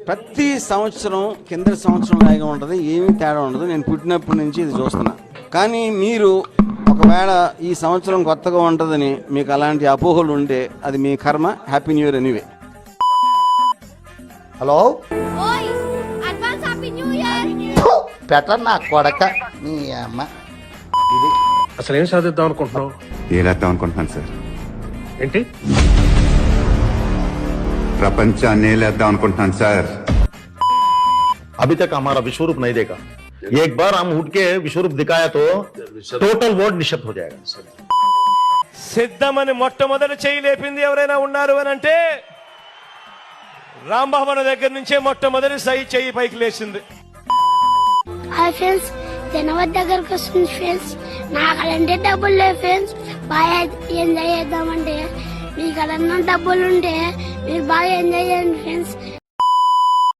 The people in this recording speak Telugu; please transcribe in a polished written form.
ప్రతి సంవత్సరం కింద సంవత్సరం లాగా ఉంటుంది, ఏమీ తేడా ఉండదు. నేను పుట్టినప్పటి నుంచి ఇది చూస్తున్నా. కానీ మీరు ఒకవేళ ఈ సంవత్సరం కొత్తగా ఉంటుందని మీకు అలాంటి అపోహలు ఉంటే అది మీ కర్మ. Happy new year anyway. Hello పెట్టర్ నా కొడక నీ అమ్మ. ఇది అసలు ఏం సాధిద్దాం అనుకుంటున్నావు? ఏలేద్దాం అనుకుంటున్నాను సార్. ఏంటి? ప్రపంచాన్ని ఏలేద్దాం అనుకుంటున్నాను సార్. अभी तक हमारा विश्व रूप नहीं देखा. एक बार हम उठ के विश्व रूप दिखाया तो टोटल वर्ल्ड निशब्द हो जाएगा. సిద్ధమని మొట్టమొదటి చెయ్యి లేపింది ఎవరైనా ఉన్నారు అని అంటే రాంబాబు దగ్గర నుంచే మొట్టమొదటి చెయ్యి పైకి లేచింది. హాయ్ ఫ్రెండ్స్, జనవరి దగ్గరకు వస్తుంది ఫ్రెండ్స్. నాకు అలాంటి డబ్బులు లేవు ఫ్రెండ్స్. బాగా ఎంజాయ్ చేద్దామంటే మీకు అలా డబ్బులు ఉంటే మీరు బాగా ఎంజాయ్ చేయండి ఫ్రెండ్స్.